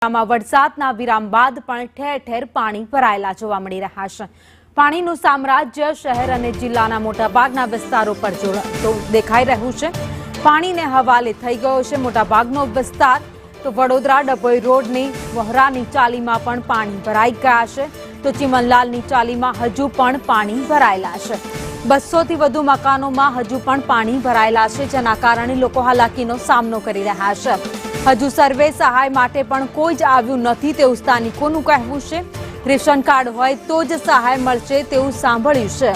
વરસાદના વિરામ બાદ પણ ઠેર ઠેર પાણી ભરાયેલા જોવા મળી રહ્યા છે। પાણીનું સામ્રાજ્ય શહેર અને જિલ્લાના મોટાભાગના વિસ્તારો પર દેખાઈ રહ્યું છે। પાણીને હવાલે થઈ ગયો છે મોટાભાગનો વિસ્તાર। તો વડોદરા ડભોઈ રોડની વહોરાની ચાલીમાં પણ પાણી ભરાઈ ગયા છે। તો ચીમનલાલની ચાલીમાં હજુ પણ પાણી ભરાયેલા છે। 200 થી વધુ મકાનોમાં હજુ પણ પાણી ભરાયેલા છે, જેના કારણે લોકો હાલાકીનો સામનો કરી રહ્યા છે। હજુ સર્વે સહાય માટે પણ કોઈ જ આવ્યું નથી તેવું સ્થાનિકોનું કહેવું છે। રેશન કાર્ડ હોય તો જ સહાય મળશે તેવું સાંભળ્યું છે।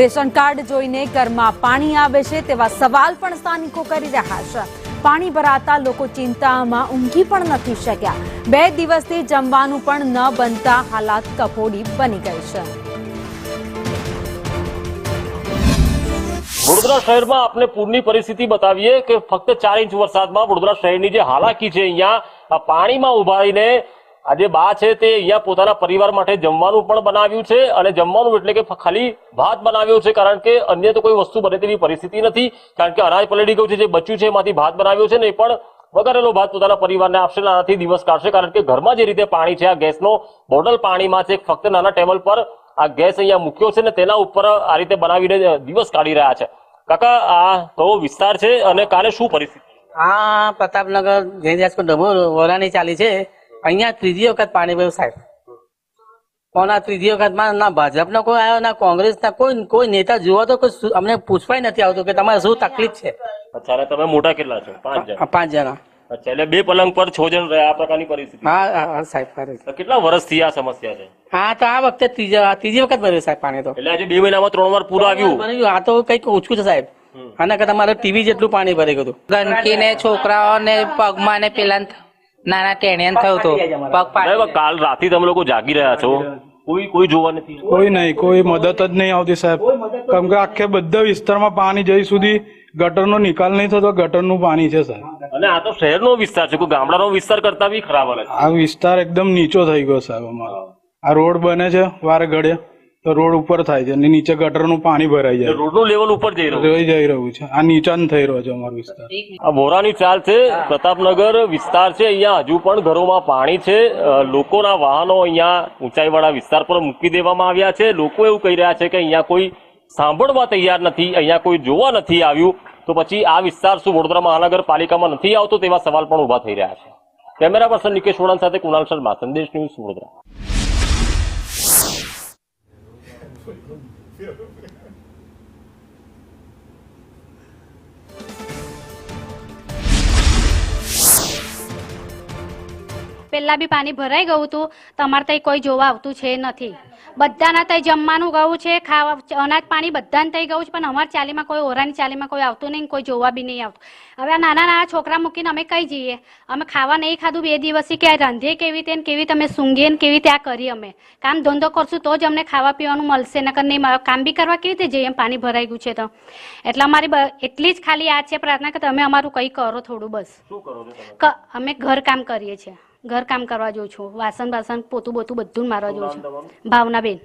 રેશન કાર્ડ જોઈને ઘરમાં પાણી આવે છે તેવા સવાલ પણ સ્થાનિકો કરી રહ્યા છે। પાણી ભરાતા લોકો ચિંતામાં ઊંઘી પણ નથી શક્યા। 2 દિવસથી જમવાનું પણ ન બનતા હાલાત કફોડી બની ગઈ છે। વડોદરા શહેરમાં આપણે પૂરની પરિસ્થિતિ બતાવીએ કે ફક્ત 4 ઇંચ વરસાદમાં વડોદરા શહેરની જે હાલાકી છે, અહીંયા પાણીમાં ઉભા રહીને આ જે બા છે તે અહીંયા પોતાના પરિવાર માટે જમવાનું પણ બનાવ્યું છે। અને જમવાનું એટલે કે ખાલી ભાત બનાવ્યો છે, કારણ કે અન્ય તો કોઈ વસ્તુ બને તેવી પરિસ્થિતિ નથી, કારણ કે અનાજ પલળી ગયું છે। જે બચ્યું છે એમાંથી ભાત બનાવ્યો છે ને એ પણ વઘારેલો ભાત પોતાના પરિવારને આપશે, આનાથી દિવસ કાઢશે। કારણ કે ઘરમાં જે રીતે પાણી છે, આ ગેસનો બોટલ પાણીમાં છે, ફક્ત નાના ટેબલ પર આ ગેસ અહીંયા મૂક્યો છે ને તેના ઉપર આ રીતે બનાવીને દિવસ કાઢી રહ્યા છે। કાકા, આ કયો વિસ્તાર છે અને કાલે શું પરિસ્થિતિ? આ પ્રતાપનગર જયરાજપુર ડભોઈ વોરાની ચાલી છે। અહીંયા ત્રીજી વખત પાણી ભર્યું સાહેબ। પણ આ ત્રીજી વખતમાં ના ભાજપનો કોઈ આવ્યો, ના કોંગ્રેસના કોઈ નેતા જોવા તો કોઈ અમને પૂછવાય નથી આવતું કે તમારે શું તકલીફ છે। અચ્છા, અને તમે મોટા કેટલા છો? 5 જણ? 5 જણા। અચ્છા, એટલે 2 પલંગ પર 6 જણ રહ્યા, આ પ્રકારની પરિસ્થિતિ? હા સાહેબ। તો કેટલા વર્ષથી આ સમસ્યા છે? હા, તો આ વખતે ત્રીજી વખત ભર્યું સાહેબ પાણી। તો એટલે આજે 2 મહિનામાં 3 વાર પૂરું આવ્યું? આ તો કઈક ઓછું છે સાહેબ। આના કરતા મારે ટીવી જેટલું પાણી ભરી ગયું। ગંદકી ને છોકરાઓને પગમાં ને પેલા નાના ટેણિયન થયું હતું પગ પાડી। કાલ રાતથી તમે લોકો જાગી રહ્યા છો, કોઈ જોવા નથી? કોઈ નહીં, કોઈ મદદ જ નહીં આવતી સાહેબ। કેમ કે આખે બધા વિસ્તારમાં પાણી જઈ સુધી ગટરનો નિકાલ નહીં થતો, ગટરનું પાણી છે સાહેબ। અને આ તો શહેરનો વિસ્તાર છે, કોઈ ગામડાનો વિસ્તાર કરતા બી ખરાબ હાલત છે। આ વિસ્તાર એકદમ નીચો થઈ ગયો સાહેબ અમારો। આ રોડ બને છે વારે ઘડે તો રોડ ઉપર થાય છે અને નીચે ગટરનું પાણી ભરાઈ જાય, રોડનું લેવલ ઉપર જઈ રહ્યું છે। આ નીચાન થઈ રહ્યો છે અમારો વિસ્તાર। આ વોરાની ચાલ છે, પ્રતાપનગર વિસ્તાર છે, અહીંયા હજુ પણ ઘરોમાં પાણી છે। લોકોના વાહનો અહીંયા ઊંચાઈવાળા વિસ્તાર પર મૂકી દેવામાં આવ્યા છે। લોકો એવું કહી રહ્યા છે કે અહીંયા કોઈ સાંભળવા તૈયાર નથી, અહીંયા કોઈ જોવા નથી આવ્યું। તો પછી આ વિસ્તાર શું વડોદરા મહાનગરપાલિકામાં નથી આવતો તેવા સવાલ પણ ઉભા થઈ રહ્યા છે। કેમેરા પર્સન નિકેશ વોડાન સાથે કુણાલ શર્મા, સંદેશ ન્યૂઝ, વડોદરા। પહેલા બી પાણી ભરાઈ ગયું હતું, તમારે ત્યાં કોઈ જોવા આવતું છે નથી। બધાના ત્યાં જમવાનું ગયું છે, ખાવા અનાજ પાણી બધાને ત્યાં ગયું છે, પણ અમારી ચાલીમાં કોઈ ઓરાની ચાલીમાં કોઈ આવતું નહીં, કોઈ જોવા બી નહીં આવતું। હવે આ નાના નાના છોકરા મૂકીને અમે કઈ જઈએ? અમે ખાવા નહીં ખાધું 2 દિવસથી, કે રાંધીએ કેવી રીતે, કેવી તમે સૂંઘીએ ને કેવી ત્યાં કરીએ? અમે કામ ધંધો કરશું તો જ અમને ખાવા પીવાનું મળશે, નકર નહીં। કામ બી કરવા કેવી રીતે જઈએ? એમ પાણી ભરાઈ ગયું છે તો એટલે અમારી એટલી જ ખાલી આ છે પ્રાર્થના કે તમે અમારું કંઈ કરો થોડું, બસ। શું કરો છો? અમે ઘર કામ કરીએ છીએ, ઘર કામ કરવા જાઉં છું, વાસણ બાસણ પોતું બોતું બધું મારવા જાઉં છું। ભાવનાબેન।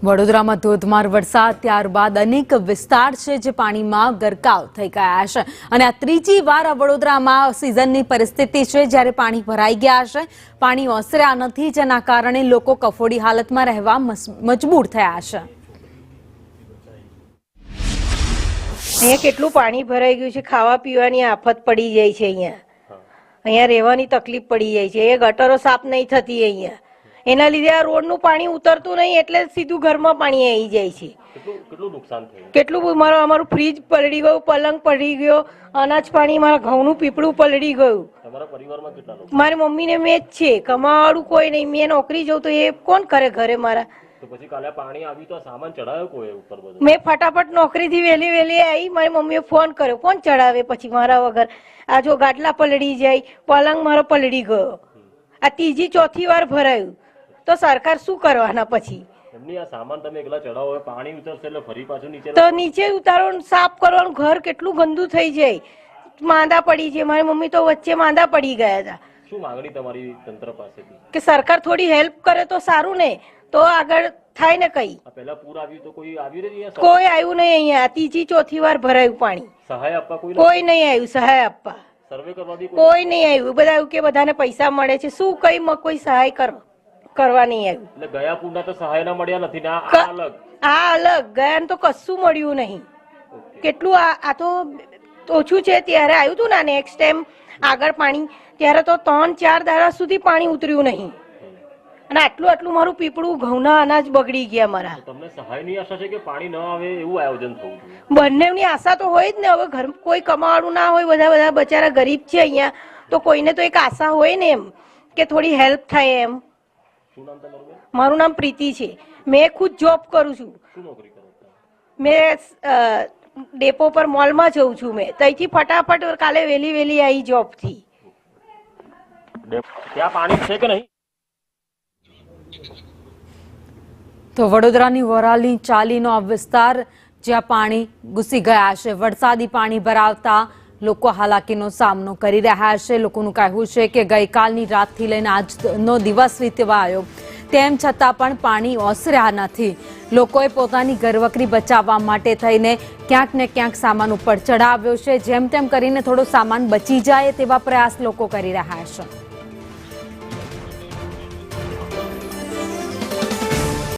વડોદરામાં ધોધમાર વરસાદ, ત્યારબાદ અનેક વિસ્તાર છે જે પાણીમાં ગરકાવ થઈ ગયા છે અને આ ત્રીજી વાર આ વડોદરામાં સિઝનની પરિસ્થિતિ છે જ્યારે પાણી ભરાઈ ગયા છે। પાણી ઓસર્યા નથી, જેના કારણે લોકો કફોડી હાલતમાં રહેવા મજબૂર થયા છે। અહીંયા કેટલું પાણી ભરાઈ ગયું છે, ખાવા પીવાની આફત પડી જાય છે। અહીંયા રહેવાની તકલીફ પડી જાય છે। એ ગટરો સાફ નહીં થતી અહીંયા, એના લીધે આ રોડનું પાણી ઉતરતું નહીં, એટલે સીધું ઘરમાં પાણી આવી જાય છે। કેટલું નુકસાન થયું? કેટલું અમારું ફ્રીજ પલળી ગયું, પલંગ પલળી ગયો, અનાજ પાણી, મારા ઘઉંનું પીપળું પલળી ગયું। તમારા પરિવારમાં કેટલા લોકો? મારી મમ્મીને મેં જ છે, કમાવાળું કોઈ નહીં। મેં નોકરી જઉં તો એ કોણ કરે ઘરે મારા? તો પછી કાલે પાણી આવ્યું તો સામાન ચડાવ્યો કોઈ ઉપર બધું? મેં ફટાફટ નોકરીથી વહેલી આવી, મારી મમ્મીએ ફોન કર્યો, કોણ ચડાવે પછી મારા વગર? આ જો ગાટલા પલળી જાય, પલંગ મારો પલળી ગયો, આ ત્રીજી ચોથી વાર ભરાયું, તો સરકાર શું કરવાના પછી? એમની આ સામાન તમે એકલા ચડાવો, પાણી ઉતરશે એટલે ફરી પાછું નીચે તો નીચે ઉતારો, સાફ કરવાનું, ઘર કેટલું ગંદુ થઈ જાય, માંદા પડી છે। મારી મમ્મી તો વચ્ચે માંદા પડી ગયા હતા। શું માંગણી તમારી તંત્ર પાસેથી? કે સરકાર થોડી હેલ્પ કરે તો સારું ને, તો આગળ થાય ને કઈ. પહેલા પૂર આવ્યું તો કોઈ આવ્યું નહીં અહીંયા? કોઈ આવ્યું નહીં અહીંયા. ત્રીજી ચોથી વાર ભરાયું પાણી. સહાય આપવા કોઈ કોઈ નહીં આવ્યું સહાય આપવા. સર્વે કરવા બી કોઈ નહીં આવ્યું. બધા એવું કે બધાને પૈસા મળે છે, શું કઈ કોઈ સહાય કરવા નહીં આવ્યું. એટલે ગયા પૂરના તો સહાય ના મળ્યા નથી ને આ અલગ. આ અલગ ગયા તો કશું મળ્યું નહીં. કેટલું આ તો ઓછું છે. ત્યારે આવ્યું હતું ને નેક્સ્ટ ટાઈમ આગળ પાણી, ત્યારે તો 3-4 દાડા સુધી પાણી ઉતર્યું નહીં. અને આટલું મારું પીપળું ઘઉંના અનાજ બગડી ગયા મારા. તમને સહાયની આશા છે કે પાણી ન આવે એવું આયોજન થવું જોઈએ? બંનેની આશા તો હોય જ ને. હવે ઘર કોઈ કમાવાળું ના હોય, બધા બચારા ગરીબ છે અહીંયા, તો કોઈને તો એક આશા હોય ને એમ કે થોડી હેલ્પ થાય એમ. શું નામ તમારું બેન? મારું નામ પ્રીતિ છે. મેં ખુદ જોબ કરું છું. શું નોકરી કરો છો? મેં ડેપો પર મોલમાં જઉં છું. મેં ત્યાંથી ફટાફટ કાલે વહેલી આવી જોબથી. ત્યાં પાણી છે કે નહીં? તો વડોદરાની વરાલી ચાલીનો આ વિસ્તાર જ્યાં પાણી ઘૂસી ગયા છે. વરસાદી પાણી ભરાવતા લોકો હાલાકીનો સામનો કરી રહ્યા છે. લોકોનું કહેવું છે કે ગઈકાલની રાતથી લઈને આજનો દિવસ વીતવા આવ્યો, તેમ છતાં પણ પાણી ઓસર્યા નથી. લોકોએ પોતાની ઘરવકરી બચાવવા માટે થઈને ક્યાંક ને ક્યાંક સામાન ઉપર ચડાવ્યો છે. જેમ તેમ કરીને થોડો સામાન બચી જાય તેવા પ્રયાસ લોકો કરી રહ્યા છે.